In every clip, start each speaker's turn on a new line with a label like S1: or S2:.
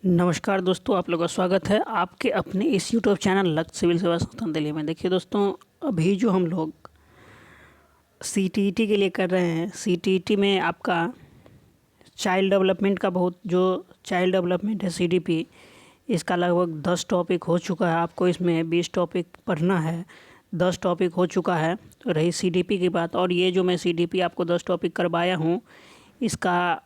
S1: नमस्कार दोस्तों, आप लोगों का स्वागत है आपके अपने इस यूट्यूब चैनल लक्ष्य सिविल सेवा संस्थान दिल्ली में। देखिए दोस्तों, अभी जो हम लोग सीटीईटी के लिए कर रहे हैं, सीटीईटी में आपका चाइल्ड डेवलपमेंट का बहुत जो चाइल्ड डेवलपमेंट है सीडीपी, इसका लगभग 10 टॉपिक हो चुका है। आपको इसमें 20 टॉपिक पढ़ना है, 10 टॉपिक हो चुका है। तो रही सीडीपी की बात, और ये जो मैं सीडीपी आपको 10 टॉपिक करवाया हूँ, इसका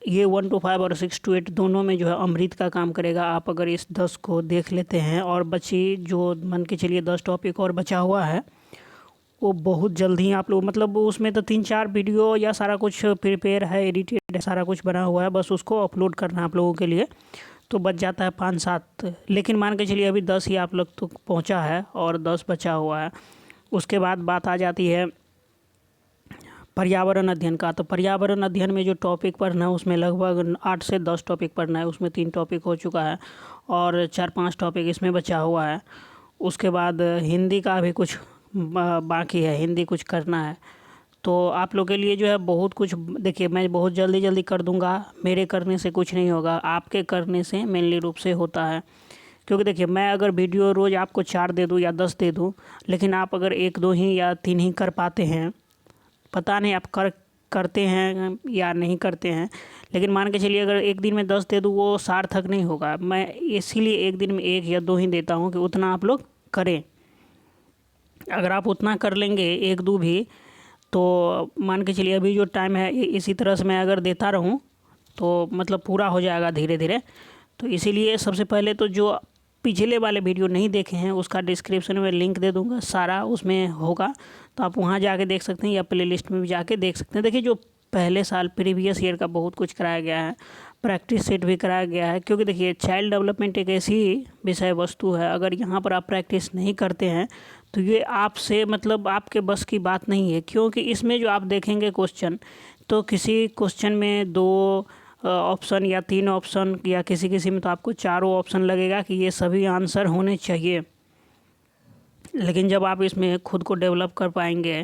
S1: ये 1 to 5 और 6 to 8 दोनों में जो है अमृत का काम करेगा। आप अगर इस 10 को देख लेते हैं और बची जो मान के चलिए 10 टॉपिक और बचा हुआ है, वो बहुत जल्द ही आप लोग मतलब उसमें तो 3-4 वीडियो या सारा कुछ प्रिपेयर है, एडिटेड है, सारा कुछ बना हुआ है, बस उसको अपलोड करना है आप लोगों के लिए। तो बच जाता है 5-7, लेकिन मान के चलिए अभी 10 ही आप लोग तक पहुँचा है और 10 बचा हुआ है। उसके बाद बात आ जाती है पर्यावरण अध्ययन का। तो पर्यावरण अध्ययन में जो टॉपिक पढ़ना है उसमें लगभग 8 से 10 टॉपिक पढ़ना है। उसमें 3 टॉपिक हो चुका है और 4-5 टॉपिक इसमें बचा हुआ है। उसके बाद हिंदी का भी कुछ बाकी है, हिंदी कुछ करना है। तो आप लोग के लिए जो है बहुत कुछ, देखिए मैं बहुत जल्दी जल्दी कर दूंगा, मेरे करने से कुछ नहीं होगा, आपके करने से मेनली रूप से होता है। क्योंकि देखिए मैं अगर वीडियो रोज़ आपको 4 दे दूँ या 10 दे दूँ, लेकिन आप अगर 1-2 ही या 3 ही कर पाते हैं, पता नहीं आप करते हैं या नहीं करते हैं, लेकिन मान के चलिए अगर एक दिन में 10 दे दूँ वो सार्थक नहीं होगा। मैं इसीलिए एक दिन में 1 या 2 ही देता हूँ कि उतना आप लोग करें। अगर आप उतना कर लेंगे 1-2 भी, तो मान के चलिए अभी जो टाइम है इसी तरह से मैं अगर देता रहूँ तो मतलब पूरा हो जाएगा धीरे धीरे। तो इसीलिए सबसे पहले तो जो पिछले वाले वीडियो नहीं देखे हैं उसका डिस्क्रिप्शन में लिंक दे दूंगा, सारा उसमें होगा, तो आप वहां जाके देख सकते हैं या प्ले लिस्ट में भी जाके देख सकते हैं। देखिए जो पहले साल प्रीवियस ईयर का बहुत कुछ कराया गया है, प्रैक्टिस सेट भी कराया गया है। क्योंकि देखिए चाइल्ड डेवलपमेंट एक ऐसी विषय वस्तु है, अगर यहाँ पर आप प्रैक्टिस नहीं करते हैं तो ये आपसे मतलब आपके बस की बात नहीं है। क्योंकि इसमें जो आप देखेंगे क्वेश्चन, तो किसी क्वेश्चन में 2 ऑप्शन या 3 ऑप्शन या किसी किसी में तो आपको 4 ऑप्शन लगेगा कि ये सभी आंसर होने चाहिए। लेकिन जब आप इसमें खुद को डेवलप कर पाएंगे,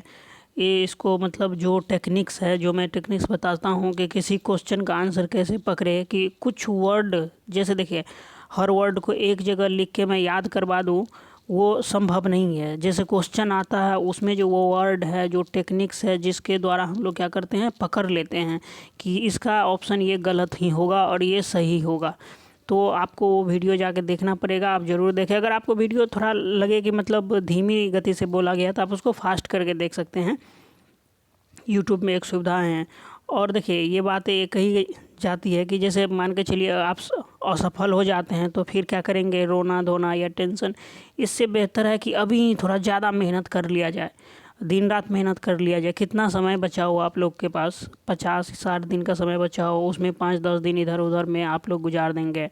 S1: ये इसको मतलब जो टेक्निक्स है, जो मैं टेक्निक्स बताता हूँ कि किसी क्वेश्चन का आंसर कैसे पकड़े, कि कुछ वर्ड जैसे देखिए हर वर्ड को एक जगह लिख के मैं याद करवा दूँ वो संभव नहीं है। जैसे क्वेश्चन आता है उसमें जो वो वर्ड है, जो टेक्निक्स है जिसके द्वारा हम लोग क्या करते हैं, पकड़ लेते हैं कि इसका ऑप्शन ये गलत ही होगा और ये सही होगा। तो आपको वो वीडियो जाके देखना पड़ेगा, आप ज़रूर देखें। अगर आपको वीडियो थोड़ा लगे कि मतलब धीमी गति से बोला गया तो आप उसको फास्ट करके देख सकते हैं, यूट्यूब में एक सुविधा है। और देखिए ये बातें ये कही जाती है कि जैसे मान के चलिए आप असफल हो जाते हैं तो फिर क्या करेंगे, रोना धोना या टेंशन। इससे बेहतर है कि अभी थोड़ा ज़्यादा मेहनत कर लिया जाए, दिन रात मेहनत कर लिया जाए। कितना समय बचा हो आप लोग के पास, 50-60 दिन का समय बचा हो, उसमें 5-10 दिन इधर उधर में आप लोग गुजार देंगे।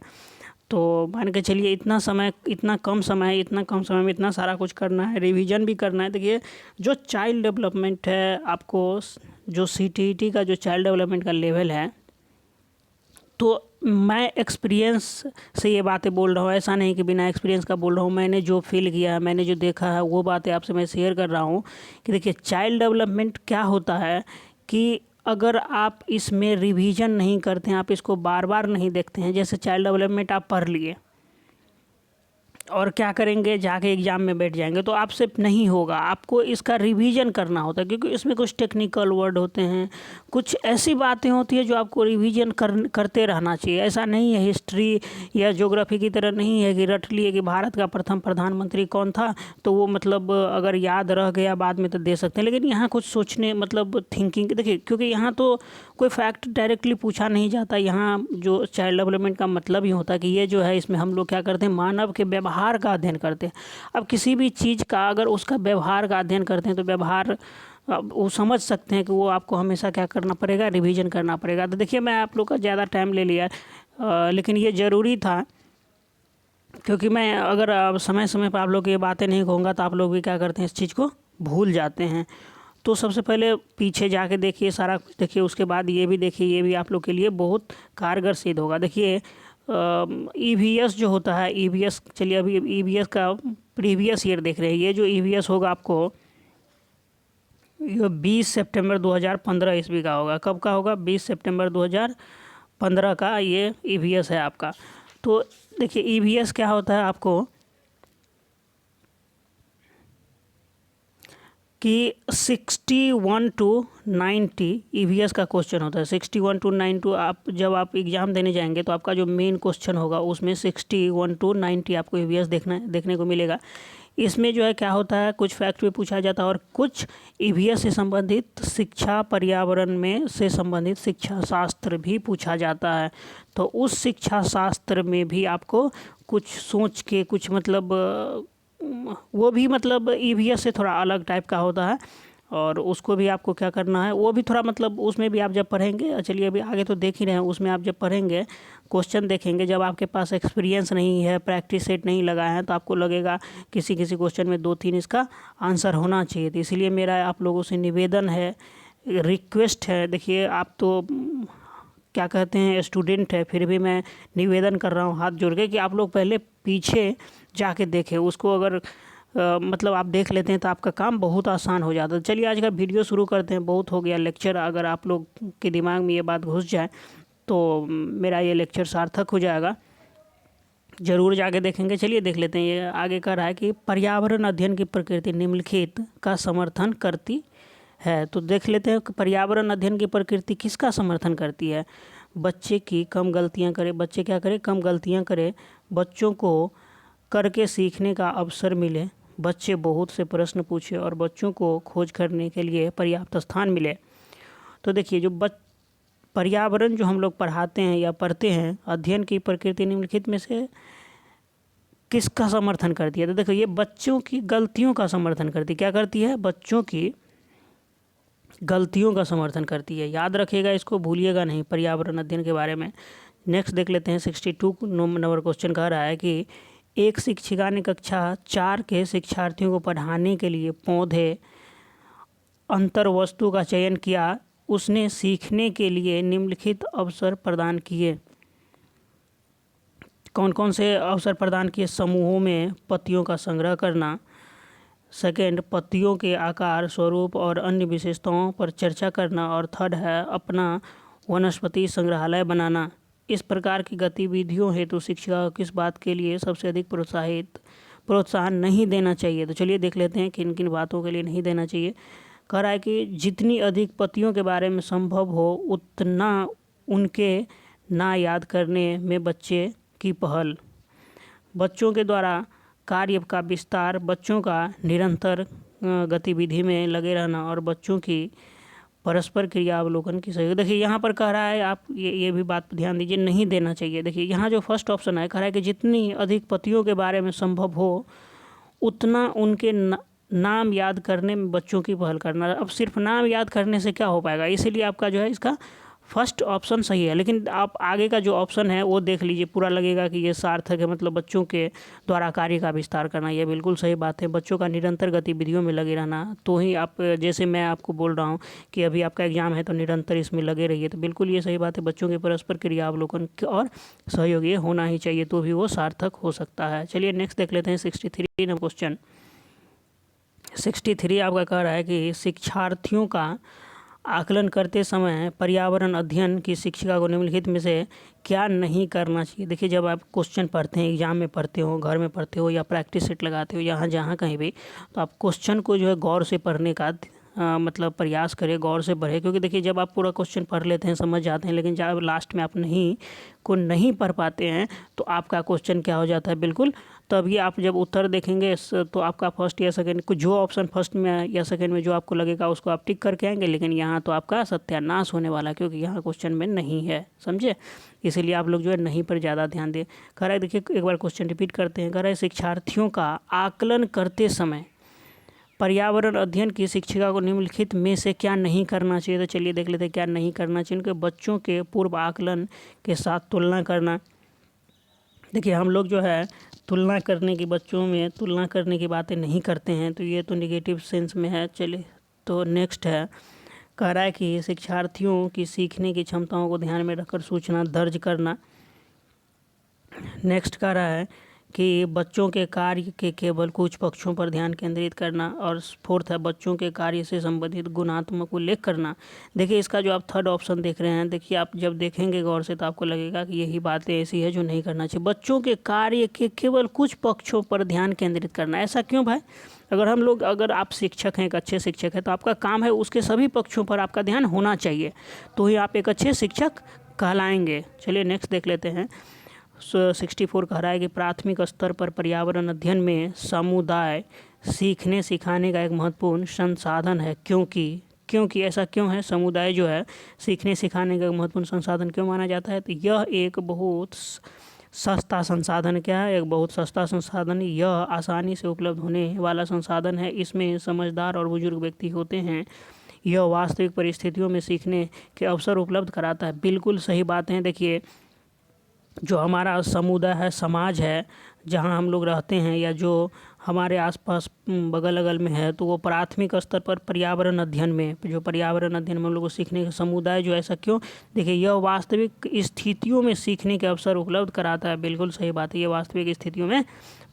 S1: तो मान के चलिए इतना समय, इतना कम समय, इतना कम समय में इतना सारा कुछ करना है, रिवीजन भी करना है। देखिए जो चाइल्ड डेवलपमेंट है, आपको जो सीटीईटी का जो चाइल्ड डेवलपमेंट का लेवल है, तो मैं एक्सपीरियंस से ये बातें बोल रहा हूँ, ऐसा नहीं कि बिना एक्सपीरियंस का बोल रहा हूँ। मैंने जो फील किया है, मैंने जो देखा है, वो बातें आपसे मैं शेयर कर रहा हूँ कि देखिए चाइल्ड डेवलपमेंट क्या होता है कि अगर आप इसमें रिवीजन नहीं करते हैं, आप इसको बार बार नहीं देखते हैं। जैसे चाइल्ड डेवलपमेंट आप पढ़ लिए और क्या करेंगे, जाके एग्ज़ाम में बैठ जाएंगे, तो आपसे नहीं होगा। आपको इसका रिवीजन करना होता है, क्योंकि इसमें कुछ टेक्निकल वर्ड होते हैं, कुछ ऐसी बातें होती है जो आपको रिवीजन करते रहना चाहिए। ऐसा नहीं है हिस्ट्री या ज्योग्राफी की तरह नहीं है कि रट लिए कि भारत का प्रथम प्रधानमंत्री कौन था, तो वो मतलब अगर याद रह गया बाद में तो दे सकते हैं। लेकिन यहाँ कुछ सोचने मतलब थिंकिंग, देखिए क्योंकि यहाँ तो कोई फैक्ट डायरेक्टली पूछा नहीं जाता। यहाँ जो चाइल्ड डेवलपमेंट का मतलब ही होता है कि ये जो है इसमें हम लोग क्या करते हैं, मानव के व्यवहार का अध्ययन करते हैं। अब किसी भी चीज़ का अगर उसका व्यवहार का अध्ययन करते हैं तो व्यवहार वो समझ सकते हैं कि वो आपको हमेशा क्या करना पड़ेगा, रिवीजन करना पड़ेगा। तो देखिए मैं आप लोग का ज़्यादा टाइम ले लिया, लेकिन ये ज़रूरी था। क्योंकि मैं अगर समय समय पर आप लोग ये बातें नहीं कहूँगा तो आप लोग भी क्या करते हैं, इस चीज़ को भूल जाते हैं। तो सबसे पहले पीछे जाके देखिए, सारा कुछ देखिए, उसके बाद ये भी देखिए, ये भी आप लोग के लिए बहुत कारगर सिद्ध होगा। देखिए ईवीएस जो होता है, ईवीएस, चलिए अभी ईवीएस का प्रीवियस ईयर देख रहे हैं। ये जो ईवीएस होगा आपको, ये 20 सितंबर 2015 ईस्वी का होगा। कब का होगा, 20 सितंबर 2015 का ये ईवीएस है आपका। तो देखिए ईवीएस क्या होता है आपको कि 61 टू 90 ईवीएस का क्वेश्चन होता है। 61 टू 92 आप जब आप एग्ज़ाम देने जाएंगे तो आपका जो मेन क्वेश्चन होगा उसमें 61 टू 90 आपको ईवीएस देखने को मिलेगा। इसमें जो है क्या होता है, कुछ फैक्ट भी पूछा जाता है और कुछ ईवीएस से संबंधित शिक्षा पर्यावरण में से संबंधित शिक्षा शास्त्र भी पूछा जाता है। तो उस शिक्षा शास्त्र में भी आपको कुछ सोच के कुछ मतलब वो भी मतलब ईवीएस से थोड़ा अलग टाइप का होता है और उसको भी आपको क्या करना है, वो भी थोड़ा मतलब उसमें भी आप जब पढ़ेंगे, चलिए अभी आगे तो देख ही रहे हैं, उसमें आप जब पढ़ेंगे क्वेश्चन देखेंगे, जब आपके पास एक्सपीरियंस नहीं है, प्रैक्टिस सेट नहीं लगा है, तो आपको लगेगा किसी किसी क्वेश्चन में 2-3 इसका आंसर होना चाहिए। तो इसलिए मेरा आप लोगों से निवेदन है, रिक्वेस्ट है, देखिए आप तो क्या कहते हैं स्टूडेंट है, फिर भी मैं निवेदन कर रहा हूँ हाथ जोड़ के कि आप लोग पहले पीछे जाके देखें उसको। अगर मतलब आप देख लेते हैं तो आपका काम बहुत आसान हो जाता है। चलिए आज का वीडियो शुरू करते हैं, बहुत हो गया लेक्चर। अगर आप लोग के दिमाग में ये बात घुस जाए तो मेरा ये लेक्चर सार्थक हो जाएगा, ज़रूर जाके देखेंगे। चलिए देख लेते हैं, ये आगे कह रहा है कि पर्यावरण अध्ययन की प्रकृति निम्नलिखित का समर्थन करती है। तो देख लेते हैं कि पर्यावरण अध्ययन की प्रकृति किसका समर्थन करती है। बच्चे की कम गलतियां करे, बच्चे क्या करें, कम गलतियां करे, बच्चों को करके सीखने का अवसर मिले, बच्चे बहुत से प्रश्न पूछे और बच्चों को खोज करने के लिए पर्याप्त स्थान मिले। तो देखिए जो पर्यावरण जो हम लोग पढ़ाते हैं या पढ़ते हैं, अध्ययन की प्रकृति निम्नलिखित में से किसका समर्थन करती है। तो देखो ये बच्चों की गलतियों का समर्थन करती है। क्या करती है, बच्चों की गलतियों का समर्थन करती है। याद रखिएगा, इसको भूलिएगा नहीं पर्यावरण अध्ययन के बारे में। नेक्स्ट देख लेते हैं, 62 नंबर क्वेश्चन कह रहा है कि एक शिक्षिका ने कक्षा 4 के शिक्षार्थियों को पढ़ाने के लिए पौधे अंतर वस्तु का चयन किया। उसने सीखने के लिए निम्नलिखित अवसर प्रदान किए। कौन कौन से अवसर प्रदान किए, समूहों में पत्तियों का संग्रह करना, सेकेंड पत्तियों के आकार, स्वरूप और अन्य विशेषताओं पर चर्चा करना, और थर्ड है अपना वनस्पति संग्रहालय बनाना। इस प्रकार की गतिविधियों हेतु शिक्षिका को किस बात के लिए सबसे अधिक प्रोत्साहन नहीं देना चाहिए। तो चलिए देख लेते हैं किन किन बातों के लिए नहीं देना चाहिए। कह रहा है कि जितनी अधिक पत्तियों के बारे में संभव हो उतना उनके ना याद करने में बच्चे की पहल, बच्चों के द्वारा कार्य का विस्तार, बच्चों का निरंतर गतिविधि में लगे रहना और बच्चों की परस्पर क्रिया अवलोकन की सहयोग। देखिए यहाँ पर कह रहा है, आप ये भी बात ध्यान दीजिए, नहीं देना चाहिए। देखिए यहाँ जो फर्स्ट ऑप्शन है, कह रहा है कि जितनी अधिक पत्तियों के बारे में संभव हो उतना उनके नाम याद करने में बच्चों की पहल करना। अब सिर्फ नाम याद करने से क्या हो पाएगा, इसीलिए आपका जो है इसका फर्स्ट ऑप्शन सही है। लेकिन आप आगे का जो ऑप्शन है वो देख लीजिए, पूरा लगेगा कि ये सार्थक है, मतलब बच्चों के द्वारा कार्य का विस्तार करना, ये बिल्कुल सही बात है। बच्चों का निरंतर गतिविधियों में लगे रहना, तो ही आप, जैसे मैं आपको बोल रहा हूँ कि अभी आपका एग्जाम है तो निरंतर इसमें लगे रहिए, तो बिल्कुल ये सही बात है। बच्चों के परस्पर क्रिया अवलोकन और सहयोग ये होना ही चाहिए, तो भी वो सार्थक हो सकता है। चलिए नेक्स्ट देख लेते हैं, 63 नंबर क्वेश्चन। 63 आपका कह रहा है कि शिक्षार्थियों का आकलन करते समय पर्यावरण अध्ययन की शिक्षिका को निम्नलिखित में से क्या नहीं करना चाहिए। देखिए जब आप क्वेश्चन पढ़ते हैं, एग्जाम में पढ़ते हो, घर में पढ़ते हो या प्रैक्टिस सेट लगाते हो, यहाँ जहाँ कहीं भी, तो आप क्वेश्चन को जो है गौर से पढ़ने का मतलब प्रयास करें, गौर से पढ़ें। क्योंकि देखिए जब आप पूरा क्वेश्चन पढ़ लेते हैं, समझ जाते हैं, लेकिन जब लास्ट में आप नहीं पढ़ पाते हैं तो आपका क्वेश्चन क्या हो जाता है, बिल्कुल तभी आप जब उत्तर देखेंगे तो आपका फर्स्ट या सेकंड को जो ऑप्शन फर्स्ट में या सेकंड में जो आपको लगेगा उसको आप टिक करके आएंगे, लेकिन यहाँ तो आपका सत्यानाश होने वाला है क्योंकि यहाँ क्वेश्चन में नहीं है, समझे। इसीलिए आप लोग जो है नहीं पर ज़्यादा ध्यान दें। कह रहा है, देखिए एक बार क्वेश्चन रिपीट करते हैं। कह रहा है शिक्षार्थियों का आकलन करते समय पर्यावरण अध्ययन की शिक्षिका को निम्नलिखित में से क्या नहीं करना चाहिए। तो चलिए देख लेते हैं क्या नहीं करना चाहिए। उनके बच्चों के पूर्व आकलन के साथ तुलना करना। देखिए हम लोग जो है तुलना करने की, बच्चों में तुलना करने की बातें नहीं करते हैं, तो ये तो निगेटिव सेंस में है। चलिए तो नेक्स्ट है, कह रहा है कि शिक्षार्थियों की सीखने की क्षमताओं को ध्यान में रखकर सूचना दर्ज करना। नेक्स्ट कह रहा है कि बच्चों के कार्य के केवल कुछ पक्षों पर ध्यान केंद्रित करना, और फोर्थ है बच्चों के कार्य से संबंधित गुणात्मक उल्लेख करना। देखिए इसका जो आप थर्ड ऑप्शन देख रहे हैं, देखिए आप जब देखेंगे गौर से तो आपको लगेगा कि यही बातें ऐसी है जो नहीं करना चाहिए। बच्चों के कार्य के केवल कुछ पक्षों पर ध्यान केंद्रित करना, ऐसा क्यों भाई? अगर आप शिक्षक हैं, एक अच्छे शिक्षक हैं, तो आपका काम है उसके सभी पक्षों पर आपका ध्यान होना चाहिए, तो ही आप एक अच्छे शिक्षक कहलाएंगे। चलिए नेक्स्ट देख लेते हैं। 64 कह रहा है कि प्राथमिक स्तर पर पर्यावरण अध्ययन में समुदाय सीखने सिखाने का एक महत्वपूर्ण संसाधन है, क्योंकि ऐसा क्यों है? समुदाय जो है सीखने सिखाने का एक महत्वपूर्ण संसाधन क्यों माना जाता है? तो यह एक बहुत सस्ता संसाधन, क्या है? एक बहुत सस्ता संसाधन। यह आसानी से उपलब्ध होने वाला संसाधन है। इसमें समझदार और बुजुर्ग व्यक्ति होते हैं। यह वास्तविक परिस्थितियों में सीखने के अवसर उपलब्ध कराता है। बिल्कुल सही बात है। देखिए जो हमारा समुदाय है, समाज है, जहाँ हम लोग रहते हैं या जो हमारे आसपास बगल अगल में है, तो वो प्राथमिक स्तर पर पर्यावरण अध्ययन में हम लोग को सीखने का समुदाय जो ऐसा क्यों? देखिए यह वास्तविक स्थितियों में सीखने के अवसर उपलब्ध कराता है। बिल्कुल सही बात है, ये वास्तविक स्थितियों में,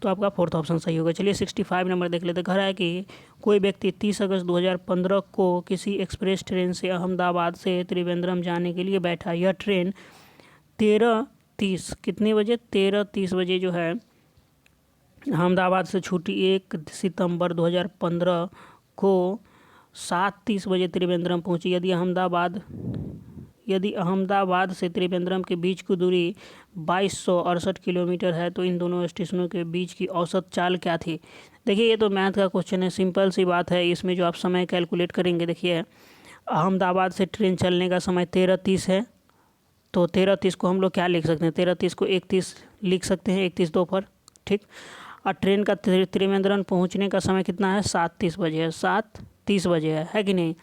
S1: तो आपका फोर्थ ऑप्शन सही होगा। चलिए 65 नंबर देख लेते। घर है कि कोई व्यक्ति 30 अगस्त 2015 को किसी एक्सप्रेस ट्रेन से अहमदाबाद से त्रिवेंद्रम जाने के लिए बैठा। यह ट्रेन 13:30 कितने बजे? 13:30 बजे जो है अहमदाबाद से छूटी। 1 सितंबर 2015 को 7:30 बजे त्रिवेंद्रम पहुंची। यदि अहमदाबाद से त्रिवेंद्रम के बीच की दूरी 2268 किलोमीटर है, तो इन दोनों स्टेशनों के बीच की औसत चाल क्या थी? देखिए ये तो मैथ का क्वेश्चन है, सिंपल सी बात है। इसमें जो आप समय कैलकुलेट करेंगे, देखिए अहमदाबाद से ट्रेन चलने का समय 13:30 है, तो 13:30 को हम लोग क्या लिख सकते हैं? 13:30 को 31 लिख सकते हैं, 31 दोपहर, ठीक। और ट्रेन का त्रिवेंद्रम पहुंचने का समय कितना है? 7:30 बजे है, 7:30 बजे है कि नहीं?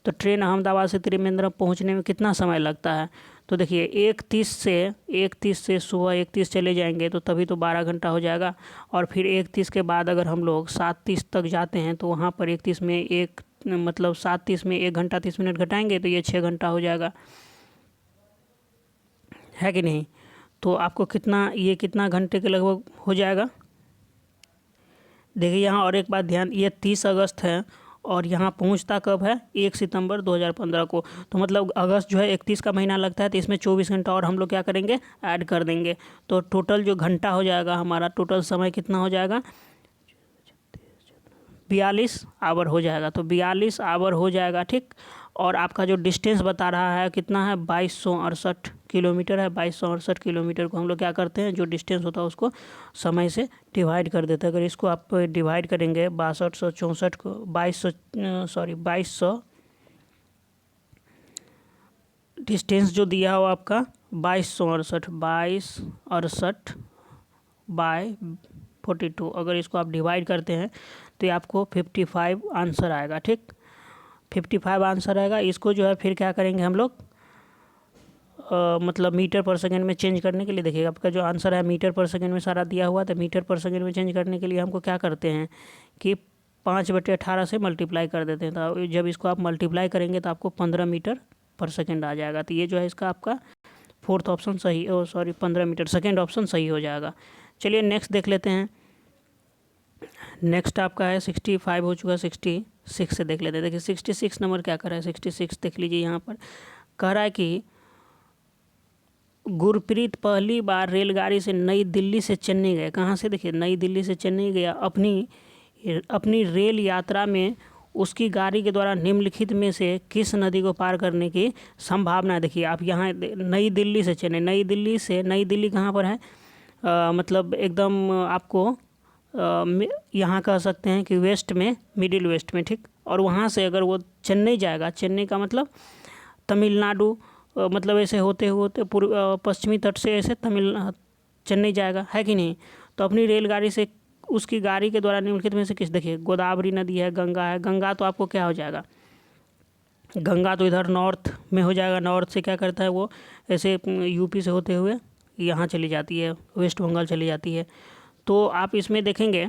S1: तो ट्रेन अहमदाबाद से त्रिवेंद्रम पहुंचने में कितना समय लगता है? तो देखिए 1:30 से सुबह 1:30 चले जाएंगे तो तभी तो 12 घंटा हो जाएगा। और फिर 1:30 के बाद अगर हम लोग 7:30 तक जाते हैं, तो वहाँ पर 1:30 में 7:30 में 1 घंटा 30 मिनट घटाएंगे तो ये 6 घंटा हो जाएगा, है कि नहीं? तो आपको कितना घंटे के लगभग हो जाएगा? देखिए यहाँ और एक बात ध्यान, ये 30 अगस्त है और यहाँ पहुँचता कब है? 1 सितंबर 2015 को। तो मतलब अगस्त जो है 31 का महीना लगता है, तो इसमें 24 घंटा और हम लोग क्या करेंगे? ऐड कर देंगे। तो टोटल जो घंटा हो जाएगा हमारा, टोटल समय कितना हो जाएगा? 42 आवर हो जाएगा। तो 42 आवर हो जाएगा, ठीक। और आपका जो डिस्टेंस बता रहा है कितना है? 2268 किलोमीटर है। 2268 किलोमीटर को हम लोग क्या करते हैं? जो डिस्टेंस होता है उसको समय से डिवाइड कर देते हैं। अगर इसको आप डिवाइड करेंगे 6264 को 2200 डिस्टेंस जो दिया हो आपका 2268 बाय 42, अगर इसको आप डिवाइड करते हैं तो ये आपको 55 आंसर आएगा, ठीक। 55 आंसर आएगा। इसको जो है फिर क्या करेंगे हम लोग, मतलब मीटर पर सेकंड में चेंज करने के लिए, देखिए आपका जो आंसर है मीटर पर सेकंड में सारा दिया हुआ, तो मीटर पर सेकंड में चेंज करने के लिए हमको क्या करते हैं कि 5/18 से मल्टीप्लाई कर देते हैं। तो जब इसको आप मल्टीप्लाई करेंगे तो आपको 15 मीटर पर सेकंड आ जाएगा। तो ये जो है इसका आपका फोर्थ ऑप्शन सही, 15 मीटर, सेकेंड ऑप्शन सही हो जाएगा। चलिए नेक्स्ट देख लेते हैं। नेक्स्ट आपका है 65 हो चुका, 66 से देख लेते हैं। देखिए 66 नंबर क्या कर रहा है? 66 देख लीजिए, यहाँ पर कह रहा है कि गुरप्रीत पहली बार रेलगाड़ी से नई दिल्ली से चेन्नई गए। कहाँ से? देखिए नई दिल्ली से चेन्नई गया। अपनी रेल यात्रा में उसकी गाड़ी के द्वारा निम्नलिखित में से किस नदी को पार करने की संभावना है? देखिए आप यहाँ नई दिल्ली से चेन्नई, नई दिल्ली कहाँ पर है? मतलब एकदम आपको यहाँ कह सकते हैं कि वेस्ट में, मिडिल वेस्ट में, ठीक। और वहाँ से अगर वो चेन्नई जाएगा, चेन्नई का मतलब तमिलनाडु, मतलब ऐसे होते होते पश्चिमी तट से ऐसे चेन्नई जाएगा, है कि नहीं? तो अपनी रेलगाड़ी से उसकी गाड़ी के द्वारा निम्नलिखित में से किस, देखिए गोदावरी नदी है, गंगा है। गंगा तो आपको क्या हो जाएगा? गंगा तो इधर नॉर्थ में हो जाएगा। नॉर्थ से क्या करता है वो, ऐसे यूपी से होते हुए यहाँ चली जाती है, वेस्ट बंगाल चली जाती है। तो आप इसमें देखेंगे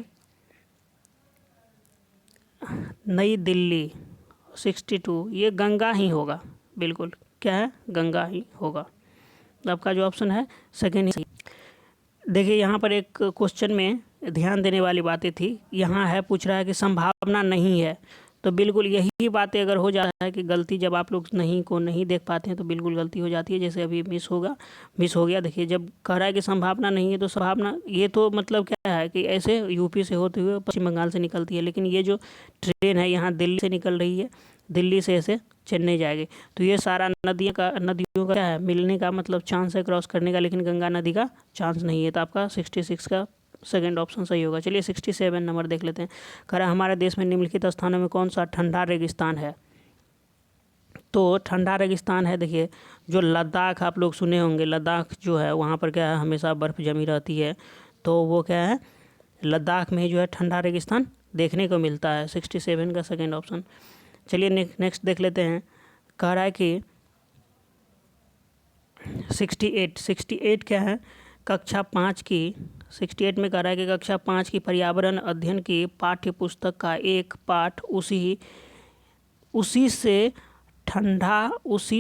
S1: नई दिल्ली 62, ये गंगा ही होगा, बिल्कुल क्या है? गंगा ही होगा। आपका जो ऑप्शन है सेकेंड ही। देखिए यहाँ पर एक क्वेश्चन में ध्यान देने वाली बातें थी। यहाँ है, पूछ रहा है कि संभावना नहीं है, तो बिल्कुल यही बातें अगर हो जाता है कि गलती, जब आप लोग नहीं को नहीं देख पाते हैं तो बिल्कुल गलती हो जाती है। जैसे अभी मिस हो गया। देखिए जब कह रहा है कि संभावना नहीं है तो संभावना, ये तो मतलब क्या है कि ऐसे यूपी से होते हुए पश्चिम बंगाल से निकलती है, लेकिन ये जो ट्रेन है यहाँ दिल्ली से निकल रही है, दिल्ली से ऐसे चेन्नई जाएगी, तो ये सारा नदियों का क्या है, मिलने का मतलब चांस है क्रॉस करने का, लेकिन गंगा नदी का चांस नहीं है। तो आपका 66 का सेकंड ऑप्शन सही होगा। चलिए 67 नंबर देख लेते हैं। कह रहा है हमारे देश में निम्नलिखित स्थानों में कौन सा ठंडा रेगिस्तान है। तो ठंडा रेगिस्तान है, देखिए जो लद्दाख आप लोग सुने होंगे, लद्दाख जो है वहाँ पर क्या है, हमेशा बर्फ़ जमी रहती है, तो वो क्या है, लद्दाख में जो है ठंडा रेगिस्तान देखने को मिलता है। 67 का सेकंड ऑप्शन। चलिए नेक्स्ट देख लेते हैं। कह रहा है कि 68 क्या है, कक्षा 5 की 68 में कह रहा है कि कक्षा 5 की पर्यावरण अध्ययन की पाठ्य पुस्तक का एक पाठ उसी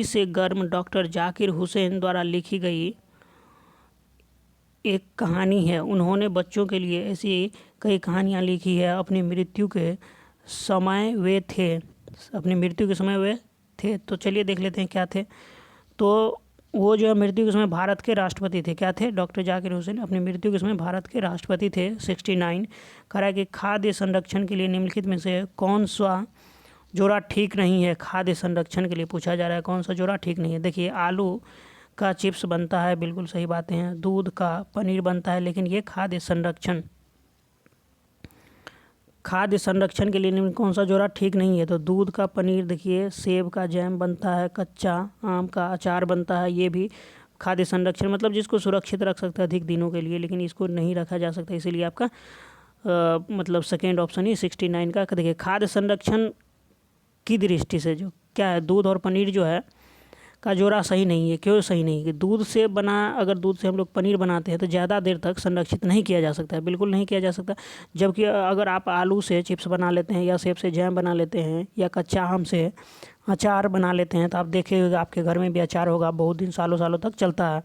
S1: से गर्म डॉक्टर जाकिर हुसैन द्वारा लिखी गई एक कहानी है। उन्होंने बच्चों के लिए ऐसी कई कहानियाँ लिखी है। अपनी मृत्यु के समय वे थे। तो चलिए देख लेते हैं क्या थे। तो वो जो है मृत्यु के समय भारत के राष्ट्रपति थे। क्या थे? डॉक्टर जाकिर हुसैन अपनी मृत्यु के समय भारत के राष्ट्रपति थे। 69 कह रहा है कि खाद्य संरक्षण के लिए निम्नलिखित में से कौन सा जोड़ा ठीक नहीं है। खाद्य संरक्षण के लिए पूछा जा रहा है, कौन सा जोड़ा ठीक नहीं है। देखिए आलू का चिप्स बनता है, बिल्कुल सही बातें हैं। दूध का पनीर बनता है, लेकिन ये खाद्य संरक्षण के लिए निम्न कौन सा जोड़ा ठीक नहीं है। तो दूध का पनीर, देखिए सेब का जैम बनता है, कच्चा आम का अचार बनता है, ये भी खाद्य संरक्षण, मतलब जिसको सुरक्षित रख सकता है अधिक दिनों के लिए, लेकिन इसको नहीं रखा जा सकता, इसीलिए आपका मतलब सेकेंड ऑप्शन ही 69 का। देखिए खाद्य संरक्षण की दृष्टि से जो क्या है, दूध और पनीर जो है का जोड़ा सही नहीं है। क्यों सही नहीं है? कि अगर दूध से हम लोग पनीर बनाते हैं तो ज़्यादा देर तक संरक्षित नहीं किया जा सकता है, बिल्कुल नहीं किया जा सकता। जबकि अगर आप आलू से चिप्स बना लेते हैं, या सेब से जैम बना लेते हैं, या कच्चा आम से अचार बना लेते हैं, तो आप देखे होगा आपके घर में भी अचार होगा, बहुत दिन सालों सालों तक चलता है।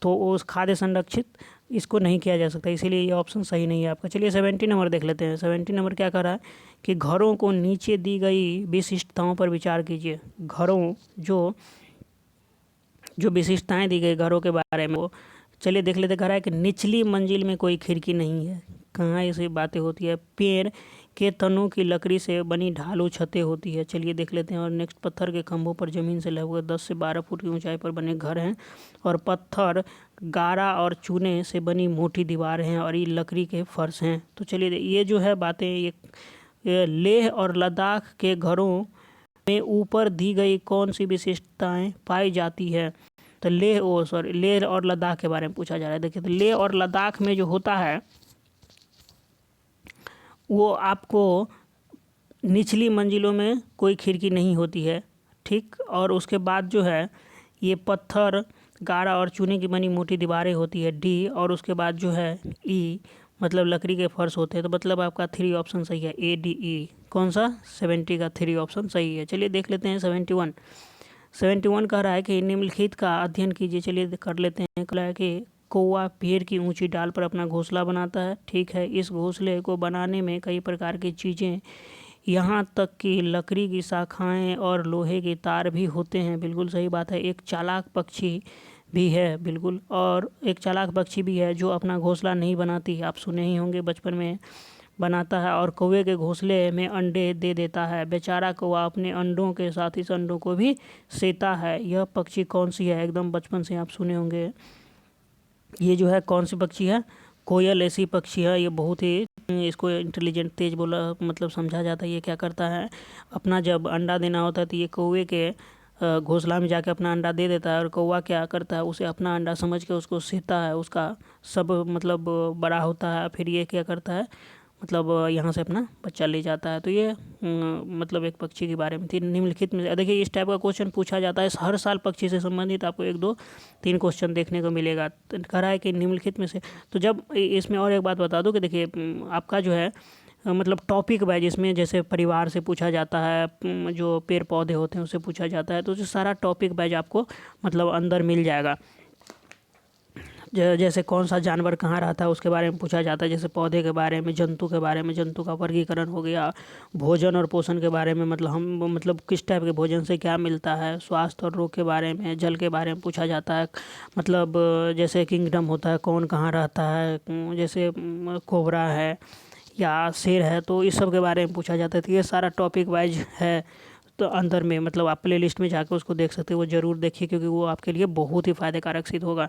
S1: तो उस खाद्य संरक्षित इसको नहीं किया जा सकता, इसीलिए ये ऑप्शन सही नहीं है आपका। चलिए 70 नंबर देख लेते हैं। 70 नंबर क्या कर रहा है कि घरों को नीचे दी गई विशिष्टताओं पर विचार कीजिए। घरों जो विशिष्टताएं दी गई घरों के बारे में, वो चलिए देख लेते। कह रहा है कि निचली मंजिल में कोई खिड़की नहीं है। कहाँ ऐसी बातें होती है? पेड़ के तनों की लकड़ी से बनी ढालू छतें होती है। चलिए देख लेते हैं। और नेक्स्ट, पत्थर के खंभों पर ज़मीन से लगभग 10 से 12 फुट की ऊंचाई पर बने घर हैं, और पत्थर, गारा और चूने से बनी मोटी दीवारें हैं, और ये लकड़ी के फर्श हैं। तो चलिए ये जो है बातें, ये लेह और लद्दाख के घरों में ऊपर दी गई कौन सी विशेषताएं पाई जाती है। तो लेह और लद्दाख के बारे में पूछा जा रहा है। देखिए तो लेह और लद्दाख में जो होता है वो आपको निचली मंजिलों में कोई खिड़की नहीं होती है, ठीक। और उसके बाद जो है ये पत्थर, गारा और चूने की बनी मोटी दीवारें होती है, डी। और उसके बाद जो है ई, मतलब लकड़ी के फर्श होते हैं। तो मतलब आपका 3 ऑप्शन सही है, ADE। कौन सा? 70 का 3 ऑप्शन सही है। चलिए देख लेते हैं 71 कह रहा है कि निम्नलिखित का अध्ययन कीजिए। चलिए कर लेते हैं। कह रहा है कि कौवा पेड़ की ऊंची डाल पर अपना घोंसला बनाता है, ठीक है। इस घोंसले को बनाने में कई प्रकार की चीज़ें, यहाँ तक कि लकड़ी की शाखाएं और लोहे के तार भी होते हैं, बिल्कुल सही बात है। एक चालाक पक्षी भी है, बिल्कुल, और एक चालाक पक्षी भी है जो अपना घोंसला नहीं बनाती, आप सुने ही होंगे, बचपन में बनाता है, और कौवे के घोंसले में अंडे दे देता है। बेचारा कौवा अपने अंडों के साथ इस अंडों को भी सेता है। यह पक्षी कौन सी है? एकदम बचपन से आप सुने होंगे। ये जो है कौन सी पक्षी है? कोयल ऐसी पक्षी है। ये बहुत ही, इसको इंटेलिजेंट, तेज बोला मतलब समझा जाता है। ये क्या करता है, अपना जब अंडा देना होता है तो ये कौवे के घोंसला में जाके अपना अंडा दे देता है, और कौवा क्या करता है, उसे अपना अंडा समझ के उसको सेता है, उसका सब मतलब बड़ा होता है, फिर ये क्या करता है, मतलब यहाँ से अपना बच्चा ले जाता है। तो ये मतलब एक पक्षी के बारे में थी। निम्नलिखित में देखिए इस टाइप का क्वेश्चन पूछा जाता है हर साल, पक्षी से संबंधित आपको 1, 2, 3 क्वेश्चन देखने को मिलेगा। तो कह रहा है कि निम्नलिखित में से, तो जब इसमें और एक बात बता दूं कि देखिए आपका जो है मतलब टॉपिक वाइज, इसमें जैसे परिवार से पूछा जाता है, जो पेड़ पौधे होते हैं उससे पूछा जाता है, तो जो सारा टॉपिक वाइज आपको मतलब अंदर मिल जाएगा। जैसे कौन सा जानवर कहाँ रहता है उसके बारे में पूछा जाता है, जैसे पौधे के बारे में, जंतु के बारे में, जंतु का वर्गीकरण हो गया, भोजन और पोषण के बारे में, मतलब हम मतलब किस टाइप के भोजन से क्या मिलता है, स्वास्थ्य और रोग के बारे में, जल के बारे में पूछा जाता है, मतलब जैसे किंगडम होता है, कौन कहाँ रहता है, जैसे कोबरा है या शेर है, तो इस सब के बारे में पूछा जाता है। तो ये सारा टॉपिक वाइज है, तो अंदर में मतलब आप प्ले लिस्ट में जाकर उसको देख सकते हो, वो ज़रूर देखिए क्योंकि वो आपके लिए बहुत ही फ़ायदेकारक सिद्ध होगा।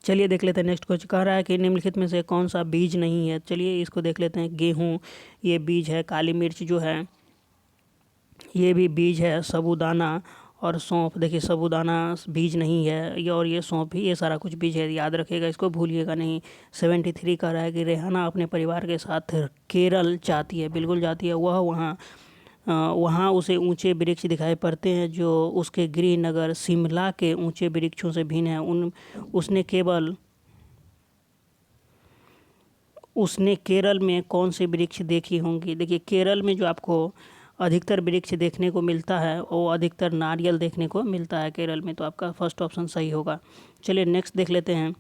S1: चलिए देख लेते हैं नेक्स्ट क्वेश्चन। कह रहा है कि निम्नलिखित में से कौन सा बीज नहीं है। चलिए इसको देख लेते हैं। गेहूँ ये बीज है, काली मिर्च जो है ये भी बीज है, साबूदाना और सौंफ, देखिए साबूदाना बीज नहीं है, ये और ये सौंफ भी, ये सारा कुछ बीज है, याद रखिएगा, इसको भूलिएगा नहीं। 73 कह रहा है कि रेहाना अपने परिवार के साथ केरल जाती है, बिल्कुल जाती है। वह वहाँ उसे ऊंचे वृक्ष दिखाई पड़ते हैं जो उसके गृह नगर शिमला के ऊंचे वृक्षों से भिन्न है। उसने केरल में कौन से वृक्ष देखी होंगी। देखिए केरल में जो आपको अधिकतर वृक्ष देखने को मिलता है वो अधिकतर नारियल देखने को मिलता है केरल में, तो आपका फर्स्ट ऑप्शन सही होगा। चलिए नेक्स्ट देख लेते हैं।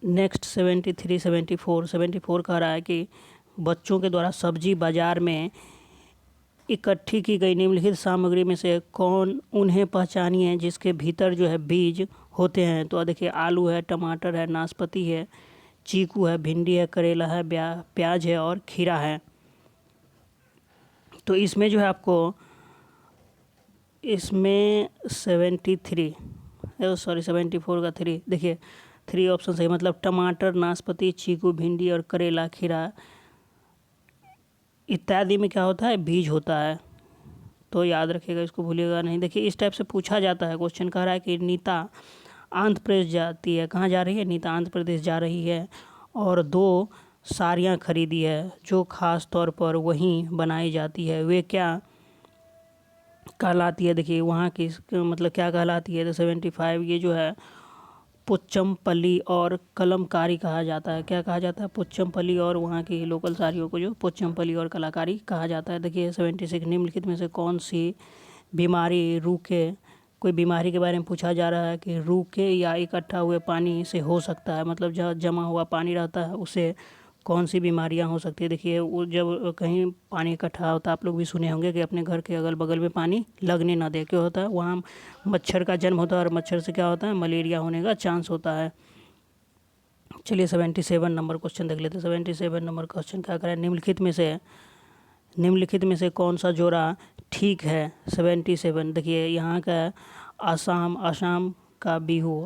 S1: नेक्स्ट 74 कह रहा है कि बच्चों के द्वारा सब्जी बाजार में इकट्ठी की गई निम्नलिखित सामग्री में से कौन उन्हें पहचानिए जिसके भीतर जो है बीज होते हैं। तो देखिए आलू है, टमाटर है, नाशपाती है, चीकू है, भिंडी है, करेला है, प्याज है और खीरा है। तो इसमें जो है आपको इसमें 74 का 3, देखिए 3 ऑप्शन सही, मतलब टमाटर, नाशपाती, चीकू, भिंडी और करेला, खीरा इत्यादि में क्या होता है, बीज होता है। तो याद रखिएगा, इसको भूलिएगा नहीं। देखिए इस टाइप से पूछा जाता है क्वेश्चन। कह रहा है कि नीता आंध्र प्रदेश जाती है, कहाँ जा रही है, नीता आंध्र प्रदेश जा रही है और 2 साड़ियाँ खरीदी है जो ख़ास तौर पर वहीं बनाई जाती है, वे क्या कहलाती है। देखिए वहाँ की मतलब क्या कहलाती है। तो 75 ये जो है पोचमपल्ली और कलमकारी कहा जाता है। क्या कहा जाता है, पोचमपल्ली और वहाँ की लोकल साड़ियों को जो पोचमपल्ली और कलाकारी कहा जाता है। देखिए 76 निम्नलिखित में से कौन सी बीमारी रूखे, कोई बीमारी के बारे में पूछा जा रहा है कि रूखे या इकट्ठा हुए पानी से हो सकता है, मतलब जहाँ जमा हुआ पानी रहता है उससे कौन सी बीमारियां हो सकती है। देखिए वो जब कहीं पानी इकट्ठा होता है, आप लोग भी सुने होंगे कि अपने घर के अगल बगल में पानी लगने ना दे, क्यों होता है, वहाँ मच्छर का जन्म होता है और मच्छर से क्या होता है, मलेरिया होने का चांस होता है। चलिए 77 नंबर क्वेश्चन देख लेते हैं। 77 नंबर क्वेश्चन क्या करें, निम्नलिखित में से कौन सा जोड़ा ठीक है। 77 देखिए यहाँ का असम का बिहू,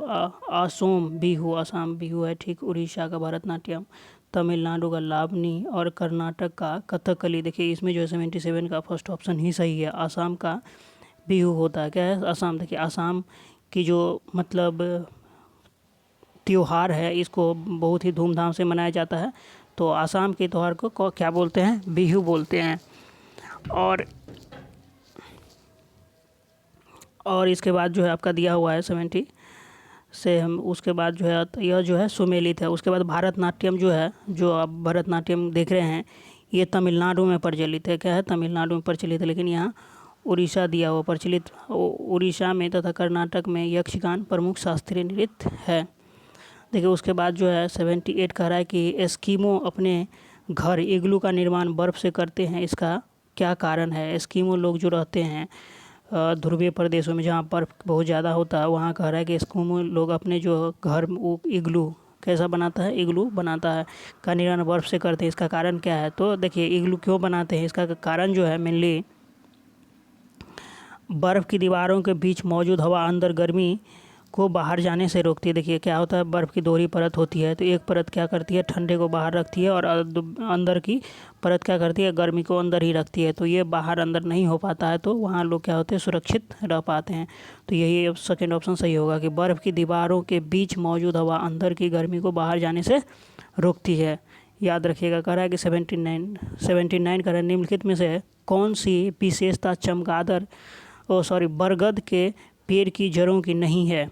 S1: असोम बिहू, असम बिहू है ठीक, उड़ीसा का भरतनाट्यम, तमिलनाडु का लावनी और कर्नाटक का कथकली। देखिए इसमें जो है 77 का फर्स्ट ऑप्शन ही सही है, असम का बिहू होता है। क्या है, असम। देखिए असम की जो मतलब त्योहार है इसको बहुत ही धूमधाम से मनाया जाता है, तो असम के त्यौहार को क्या बोलते हैं, बिहू बोलते हैं। और इसके बाद जो है आपका दिया हुआ है 70 से हम उसके बाद जो है यह जो है सुमेलित है। उसके बाद भरतनाट्यम जो है, जो आप भरतनाट्यम देख रहे हैं ये तमिलनाडु में प्रचलित है। क्या है, तमिलनाडु में प्रचलित है, लेकिन यहाँ उड़ीसा दिया हुआ प्रचलित। उड़ीसा में तथा कर्नाटक में यक्षगान प्रमुख शास्त्रीय नृत्य है। देखिए उसके बाद जो है 78 कह रहा है कि एस्कीमो अपने घर इग्लू का निर्माण बर्फ़ से करते हैं, इसका क्या कारण है। एस्कीमो लोग जो रहते हैं ध्रुवीय प्रदेशों में जहाँ बर्फ़ बहुत ज़्यादा होता है, वहाँ कह रहा है कि एस्कीमो लोग अपने जो घर वो इग्लू कैसा बनाता है, इग्लू बनाता है का निर्माण बर्फ़ से करते हैं, इसका कारण क्या है। तो देखिए इग्लू क्यों बनाते हैं, इसका कारण जो है मेनली बर्फ़ की दीवारों के बीच मौजूद हवा अंदर गर्मी को बाहर जाने से रोकती है। देखिए क्या होता है, बर्फ़ की दोहरी परत होती है, तो एक परत क्या करती है, ठंडे को बाहर रखती है और अंदर की परत क्या करती है, गर्मी को अंदर ही रखती है। तो ये बाहर अंदर नहीं हो पाता है, तो वहाँ लोग क्या होते हैं, सुरक्षित रह पाते हैं। तो यही सेकेंड ऑप्शन सही होगा कि बर्फ़ की दीवारों के बीच मौजूद हवा अंदर की गर्मी को बाहर जाने से रोकती है। याद रखिएगा। कह रहा है कि 79 कह रहा है निम्नलिखित में से कौन सी विशेषता बरगद के पेड़ की जड़ों की नहीं है।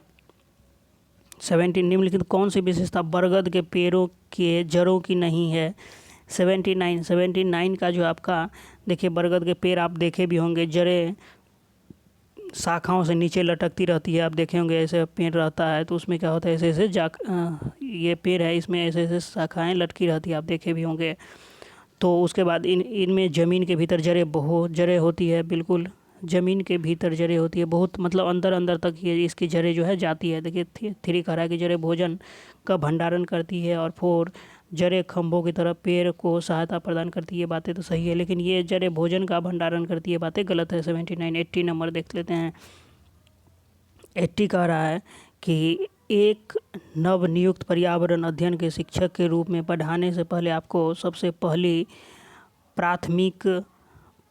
S1: 70 निम्नलिखित कौन सी विशेषता बरगद के पेड़ों के जड़ों की नहीं है। 79 का जो आपका देखिए बरगद के पेड़ आप देखे भी होंगे, जड़ें शाखाओं से नीचे लटकती रहती है। आप देखे होंगे ऐसे पेड़ रहता है तो उसमें क्या होता है, ऐसे ऐसे ये पेड़ है, इसमें ऐसे ऐसे शाखाएं लटकी रहती है, आप देखे भी होंगे। तो उसके बाद इनमें ज़मीन के भीतर जड़ें होती है, बिल्कुल ज़मीन के भीतर जड़ें होती है, बहुत मतलब अंदर अंदर तक ये इसकी जड़ें जो है जाती है। देखिए 3 कह रहा है कि जड़ें भोजन का भंडारण करती है, और 4 जड़ें खंभों की तरह पेड़ को सहायता प्रदान करती है। ये बातें तो सही है, लेकिन ये जड़ें भोजन का भंडारण करती है, बातें गलत है। 79 80 नंबर देख लेते हैं। 80 कह रहा है कि एक नवनियुक्त पर्यावरण अध्ययन के शिक्षक के रूप में पढ़ाने से पहले आपको सबसे पहली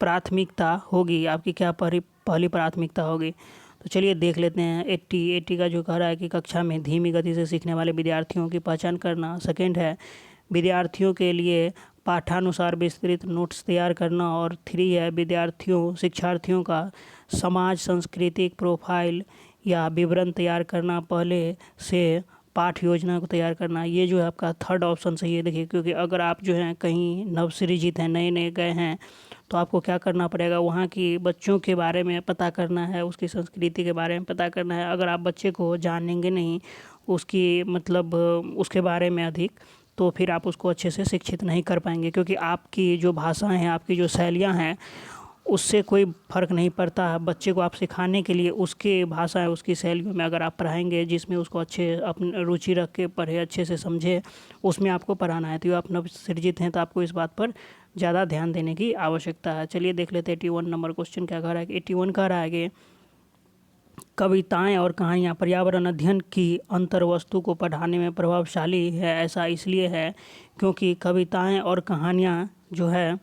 S1: प्राथमिकता होगी, आपकी क्या पहली प्राथमिकता होगी। तो चलिए देख लेते हैं। 80 का जो कह रहा है कि कक्षा में धीमी गति से सीखने वाले विद्यार्थियों की पहचान करना। सेकंड है विद्यार्थियों के लिए पाठानुसार विस्तृत नोट्स तैयार करना। और 3 है शिक्षार्थियों का समाज सांस्कृतिक प्रोफाइल या विवरण तैयार करना, पहले से पाठ योजना को तैयार करना। ये जो है आपका 3rd ऑप्शन सही है। देखिए, क्योंकि अगर आप जो हैं कहीं नवसृजित हैं, नए नए गए हैं, तो आपको क्या करना पड़ेगा, वहाँ की बच्चों के बारे में पता करना है, उसकी संस्कृति के बारे में पता करना है। अगर आप बच्चे को जानेंगे नहीं उसकी मतलब उसके बारे में अधिक, तो फिर आप उसको अच्छे से शिक्षित नहीं कर पाएंगे, क्योंकि आपकी जो भाषाएं हैं, आपकी जो शैलियाँ हैं, उससे कोई फ़र्क नहीं पड़ता है। बच्चे को आप सिखाने के लिए उसके भाषा, उसकी शैलियों में अगर आप पढ़ाएंगे, जिसमें उसको अच्छे अपनी रुचि रख के पढ़े, अच्छे से समझे, उसमें आपको पढ़ाना है। तो आप नवसृजित हैं तो आपको इस बात पर ज़्यादा ध्यान देने की आवश्यकता है। चलिए देख लेते हैं 81 नंबर क्वेश्चन क्या कह रहा है कि 81 कह रहा है कि कविताएं और कहानियाँ पर्यावरण अध्ययन की अंतर्वस्तु को पढ़ाने में प्रभावशाली है। ऐसा इसलिए है क्योंकि कविताएं और कहानियाँ जो है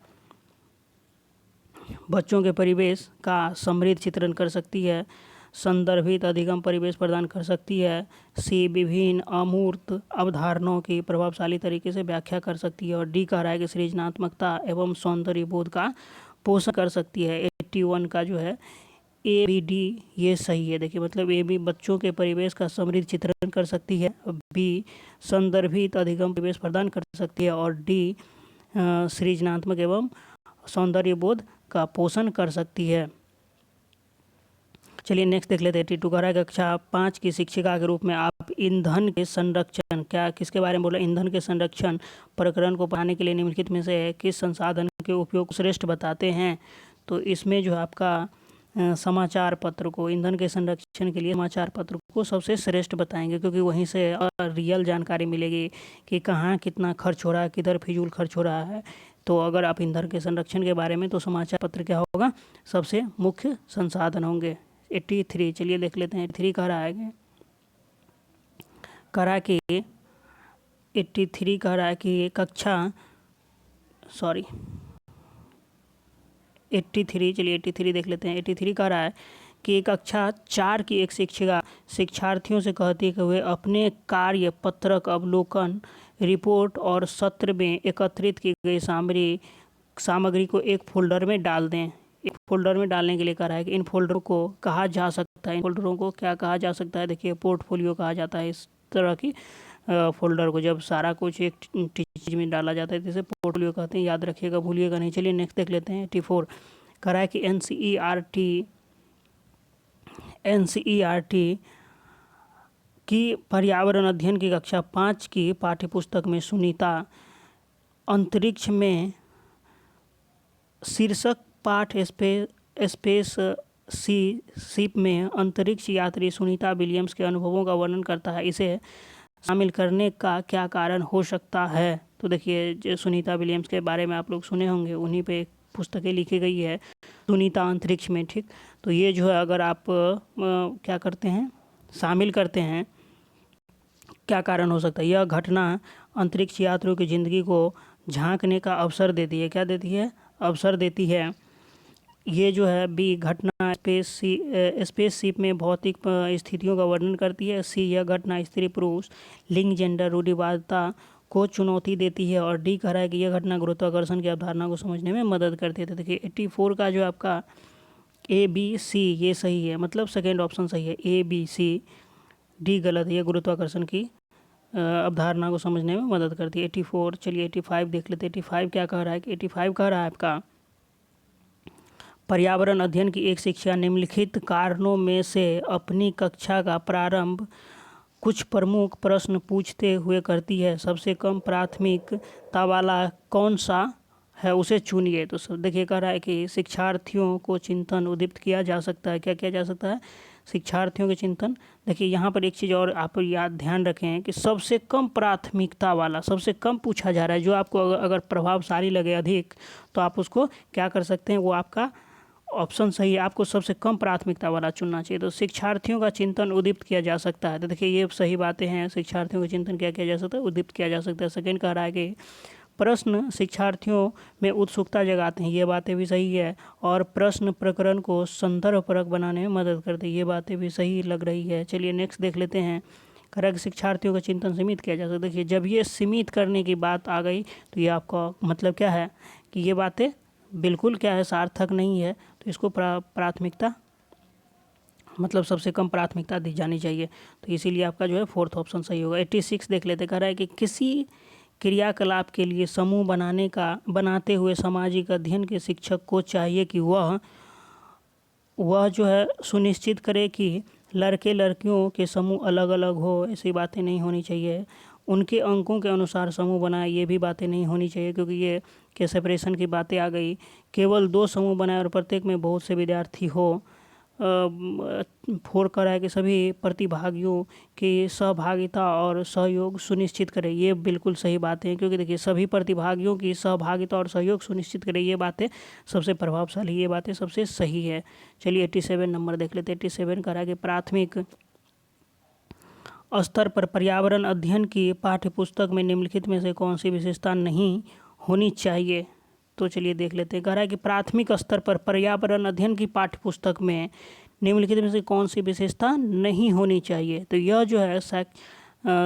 S1: बच्चों के परिवेश का समृद्ध चित्रण कर सकती है, संदर्भित अधिगम परिवेश प्रदान कर सकती है, सी विभिन्न अमूर्त अवधारणाओं की प्रभावशाली तरीके से व्याख्या कर सकती है, और डी कह रहा है कि सृजनात्मकता एवं सौंदर्य बोध का पोषण कर सकती है। 81 का जो है ए बी डी ये सही है। देखिए, मतलब ए बी बच्चों के परिवेश का समृद्ध चित्रण कर सकती है, बी संदर्भित अधिगम परिवेश प्रदान कर सकती है, और डी सृजनात्मक एवं सौंदर्य बोध का पोषण कर सकती है। चलिए नेक्स्ट देख लेते हैं। 82 कह रहा है कक्षा 5 की शिक्षिका के रूप में आप ईंधन के संरक्षण, क्या किसके बारे में बोला, ईंधन के संरक्षण प्रकरण को पढ़ाने के लिए निम्नलिखित में से किस संसाधन के उपयोग को श्रेष्ठ बताते हैं। तो इसमें जो है आपका समाचार पत्र को, ईंधन के संरक्षण के लिए समाचार पत्र को सबसे श्रेष्ठ बताएंगे, क्योंकि वहीं से रियल जानकारी मिलेगी कि कहाँ कितना खर्च हो रहा है, किधर फिजूल खर्च हो रहा है। तो अगर आप ईंधन के संरक्षण के बारे में, तो समाचार पत्र क्या होगा, सबसे मुख्य संसाधन होंगे। 83 चलिए देख लेते हैं। 83 कह रहा है कि 83 कह रहा है कि कक्षा 83 चलिए 83 देख लेते हैं। 83 कह रहा है कि कक्षा 4 की एक शिक्षिका शिक्षार्थियों से कहती है कि वे अपने कार्य पत्रक, अवलोकन, रिपोर्ट और सत्र में एकत्रित की गई सामग्री को एक फोल्डर में डाल दें। एक फोल्डर में डालने के लिए कह रहा है कि इन फोल्डरों को कहा जा सकता है, इन फोल्डरों को क्या कहा जा सकता है, देखिए पोर्टफोलियो कहा जाता है इस तरह की फोल्डर को, जब सारा कुछ एक चीज में डाला जाता है, जैसे पोर्टफोलियो कहते हैं, याद रखिएगा, भूलिएगा नहीं। चलिए नेक्स्ट देख लेते हैं। 84 कह रहा है कि एनसीईआरटी की पर्यावरण अध्ययन की कक्षा 5 की पाठ्यपुस्तक में सुनीता अंतरिक्ष में शीर्षक पाठ स्पेस शिप में अंतरिक्ष यात्री सुनीता विलियम्स के अनुभवों का वर्णन करता है। इसे शामिल करने का क्या कारण हो सकता है। तो देखिए, जो सुनीता विलियम्स के बारे में आप लोग सुने होंगे, उन्हीं पे पुस्तकें लिखी गई है, सुनीता अंतरिक्ष में, ठीक। तो ये जो है अगर आप क्या करते हैं, शामिल करते हैं, क्या कारण हो सकता है। यह घटना अंतरिक्ष यात्रियों की ज़िंदगी को झांकने का अवसर देती है। क्या देती है, अवसर देती है। ये जो है बी घटना स्पेसशिप में भौतिक स्थितियों का वर्णन करती है। सी यह घटना स्त्री पुरुष लिंग जेंडर रूढ़िवादिता को चुनौती देती है। और डी कह रहा है कि यह घटना गुरुत्वाकर्षण की अवधारणा को समझने में मदद करती है। देखिए 84 का जो आपका ए बी सी ये सही है, मतलब सेकेंड ऑप्शन सही है, ए बी सी, डी गलत है। ये गुरुत्वाकर्षण की अवधारणा को समझने में मदद करती है। 84 चलिए 85 देख लेते हैं। 85 क्या कह रहा है कि 85 कह रहा है आपका पर्यावरण अध्ययन की एक शिक्षा निम्नलिखित कारणों में से अपनी कक्षा का प्रारंभ कुछ प्रमुख प्रश्न पूछते हुए करती है। सबसे कम प्राथमिकता वाला कौन सा है, उसे चुनिए। तो सब देखिए कह रहा है कि शिक्षार्थियों को चिंतन उद्दीपित किया जा सकता है। क्या किया जा सकता है? शिक्षार्थियों के चिंतन। देखिए यहाँ पर एक चीज़ और आप याद ध्यान रखें कि सबसे कम प्राथमिकता वाला, सबसे कम पूछा जा रहा है। जो आपको अगर प्रभावशाली लगे अधिक, तो आप उसको क्या कर सकते हैं, वो आपका ऑप्शन सही है। आपको सबसे कम प्राथमिकता वाला चुनना चाहिए। तो शिक्षार्थियों का चिंतन उद्दीपित किया जा सकता है। तो देखिए ये सही बातें हैं। शिक्षार्थियों का चिंतन क्या किया जा सकता है? उद्दीपित किया जा सकता है। सेकंड कह रहा है कि प्रश्न शिक्षार्थियों में उत्सुकता जगाते हैं। ये बातें भी सही है। और प्रश्न प्रकरण को संदर्भपरक बनाने में मदद करते हैं। ये बातें भी सही लग रही है। चलिए नेक्स्ट देख लेते हैं। कह रहा है कि शिक्षार्थियों का चिंतन सीमित किया जा सकता है। देखिए जब ये सीमित करने की बात आ गई तो ये आपका मतलब क्या है कि ये बातें बिल्कुल क्या है, सार्थक नहीं है। तो इसको प्राथमिकता मतलब सबसे कम प्राथमिकता दी जानी चाहिए। तो इसीलिए आपका जो है फोर्थ ऑप्शन सही होगा। 86 देख लेते। कह रहा है कि किसी क्रियाकलाप के लिए समूह बनाते हुए सामाजिक अध्ययन के शिक्षक को चाहिए कि वह जो है सुनिश्चित करे कि लड़के लड़कियों के समूह अलग अलग हो। ऐसी बातें नहीं होनी चाहिए। उनके अंकों के अनुसार समूह बनाए, ये भी बातें नहीं होनी चाहिए, क्योंकि ये के सेपरेशन की बातें आ गई। केवल 2 समूह बनाए और प्रत्येक में बहुत से विद्यार्थी हो। 4 कर रहा है कि सभी प्रतिभागियों की सहभागिता और सहयोग सुनिश्चित करें। ये बिल्कुल सही बातें हैं, क्योंकि देखिए सभी प्रतिभागियों की सहभागिता और सहयोग सुनिश्चित करें, ये बातें सबसे प्रभावशाली, ये बातें सबसे सही है। चलिए 87 नंबर देख लेते हैं। 87 कर रहा है कि प्राथमिक स्तर पर पर्यावरण अध्ययन की पाठ्यपुस्तक में निम्नलिखित में से कौन सी विशेषता नहीं होनी चाहिए। तो चलिए देख लेते हैं। कह रहा है कि प्राथमिक स्तर पर पर्यावरण अध्ययन की पाठ्यपुस्तक में निम्नलिखित में से कौन सी विशेषता नहीं होनी चाहिए। तो यह जो है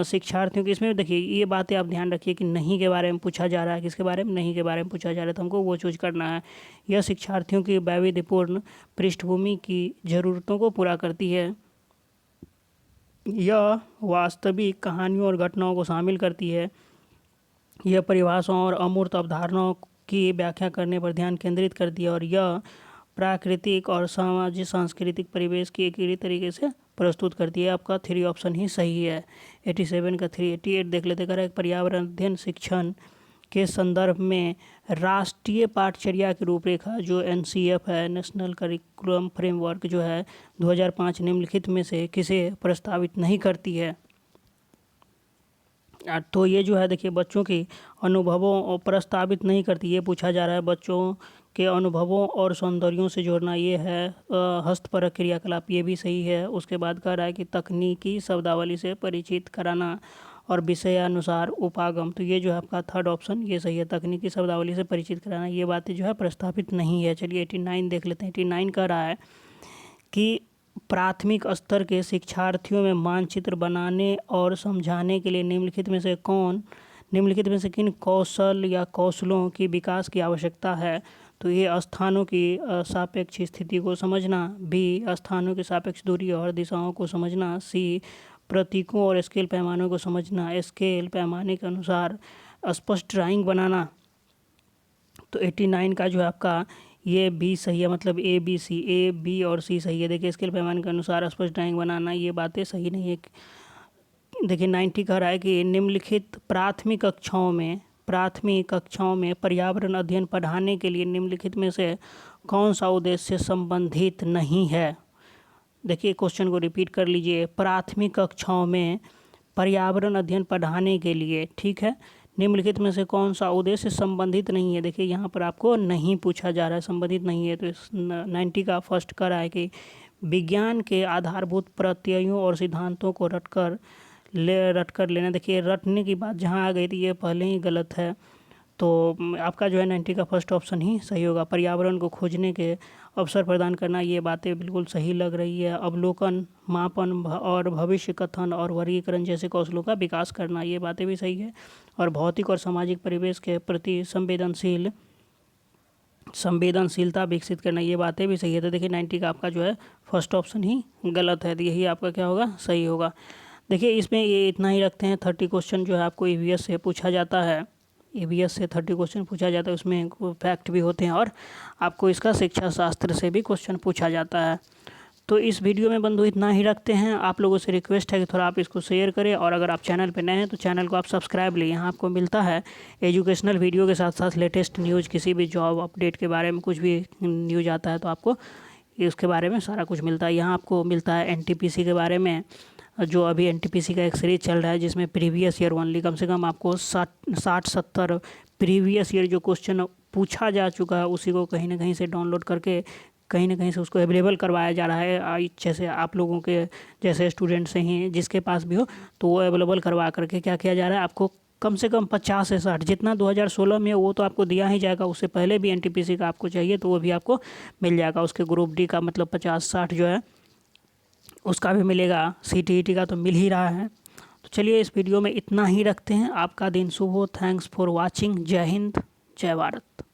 S1: शिक्षार्थियों की, इसमें देखिए ये बातें आप ध्यान रखिए कि नहीं के बारे में पूछा जा रहा है। किसके बारे में? नहीं के बारे में पूछा जा रहा है, तो हमको वो चूज करना है। यह शिक्षार्थियों की वैविध्यपूर्ण पृष्ठभूमि की ज़रूरतों को पूरा करती है। यह वास्तविक कहानियों और घटनाओं को शामिल करती है। यह परिभाषाओं और अमूर्त अवधारणाओं की व्याख्या करने पर ध्यान केंद्रित करती है। और यह प्राकृतिक और सामाजिक सांस्कृतिक परिवेश की एकीकृत तरीके से प्रस्तुत करती है। आपका 3 ऑप्शन ही सही है। 87 का 3। 88 देख लेते। करें पर्यावरण अध्ययन शिक्षण के संदर्भ में राष्ट्रीय पाठचर्या की रूपरेखा जो NCF है, नेशनल करिकुलम फ्रेमवर्क जो है 2005, निम्नलिखित में से किसे प्रस्तावित नहीं करती है। तो ये जो है देखिए बच्चों के अनुभवों और प्रस्तावित नहीं करती, ये पूछा जा रहा है। बच्चों के अनुभवों और सौंदर्यों से जोड़ना, ये है हस्तपरक क्रियाकलाप, ये भी सही है। उसके बाद कह रहा है कि तकनीकी शब्दावली से परिचित कराना और विषयानुसार उपागम, तो ये जो है आपका 3rd ऑप्शन ये सही है। तकनीकी शब्दावली से परिचित कराना, ये बातें जो है प्रस्तावित नहीं है। चलिए 89 देख लेते हैं। 89 कह रहा है कि प्राथमिक स्तर के शिक्षार्थियों में मानचित्र बनाने और समझाने के लिए निम्नलिखित में से किन कौशल या कौशलों की विकास की आवश्यकता है। तो ये स्थानों की सापेक्ष स्थिति को समझना, बी स्थानों की सापेक्ष दूरी और दिशाओं को समझना, सी प्रतीकों और स्केल पैमानों को समझना, स्केल पैमाने के अनुसार स्पष्ट ड्राइंग बनाना। तो 89 का जो है आपका ये बी सही है, मतलब ए बी और सी सही है। देखिए स्केल पैमाने के अनुसार स्पष्ट ड्राइंग बनाना, ये बातें सही नहीं है। देखिए 90 कह रहा है कि निम्नलिखित प्राथमिक कक्षाओं में पर्यावरण अध्ययन पढ़ाने के लिए निम्नलिखित में से कौन सा उद्देश्य संबंधित नहीं है। देखिए क्वेश्चन को रिपीट कर लीजिए। प्राथमिक कक्षाओं में पर्यावरण अध्ययन पढ़ाने के लिए, ठीक है, निम्नलिखित में से कौन सा उद्देश्य संबंधित नहीं है। देखिए यहाँ पर आपको नहीं पूछा जा रहा है, संबंधित नहीं है। तो इस 90 का फर्स्ट कर रहा है कि विज्ञान के आधारभूत प्रत्ययों और सिद्धांतों को रटकर लेना। देखिए रटने की बात जहाँ आ गई थी ये पहले ही गलत है। तो आपका जो है 90 का फर्स्ट ऑप्शन ही सही होगा। पर्यावरण को खोजने के अवसर प्रदान करना, ये बातें बिल्कुल सही लग रही है। अवलोकन, मापन और भविष्य कथन और वर्गीकरण जैसे कौशलों का विकास करना, ये बातें भी सही है। और भौतिक और सामाजिक परिवेश के प्रति संवेदनशीलता विकसित करना, ये बातें भी सही है। तो देखिए 90 का आपका जो है फर्स्ट ऑप्शन ही गलत है। तो यही आपका क्या होगा, सही होगा। देखिए इसमें ये इतना ही रखते हैं। 30 क्वेश्चन जो है आपको EVS से पूछा जाता है। EVS से 30 क्वेश्चन पूछा जाता है, उसमें फैक्ट भी होते हैं और आपको इसका शिक्षा शास्त्र से भी क्वेश्चन पूछा जाता है। तो इस वीडियो में बंधु इतना ही रखते हैं। आप लोगों से रिक्वेस्ट है कि थोड़ा आप इसको शेयर करें, और अगर आप चैनल पे नए हैं तो चैनल को आप सब्सक्राइब लें। यहाँ आपको मिलता है एजुकेशनल वीडियो के साथ साथ लेटेस्ट न्यूज़, किसी भी जॉब अपडेट के बारे में कुछ भी न्यूज़ आता है तो आपको इसके बारे में सारा कुछ मिलता है। यहाँ आपको मिलता है NTPC के बारे में, जो अभी NTPC का एक सीरीज चल रहा है जिसमें प्रीवियस ईयर ओनली कम से कम आपको 60-70 प्रीवियस ईयर जो क्वेश्चन पूछा जा चुका है उसी को कहीं ना कहीं से डाउनलोड करके कहीं ना कहीं से उसको अवेलेबल करवाया जा रहा है। जैसे आप लोगों के जैसे स्टूडेंट से ही जिसके पास भी हो तो वो अवेलेबल करवा करके क्या किया जा रहा है, आपको कम से कम 50 से 60 जितना 2016 में वो तो आपको दिया ही जाएगा। उससे पहले भी NTPC का आपको चाहिए तो वो भी आपको मिल जाएगा। उसके ग्रुप डी का मतलब 50-60 जो है उसका भी मिलेगा, CTET का तो मिल ही रहा है। तो चलिए इस वीडियो में इतना ही रखते हैं। आपका दिन शुभ हो। Thanks for watching. जय हिंद, जय भारत।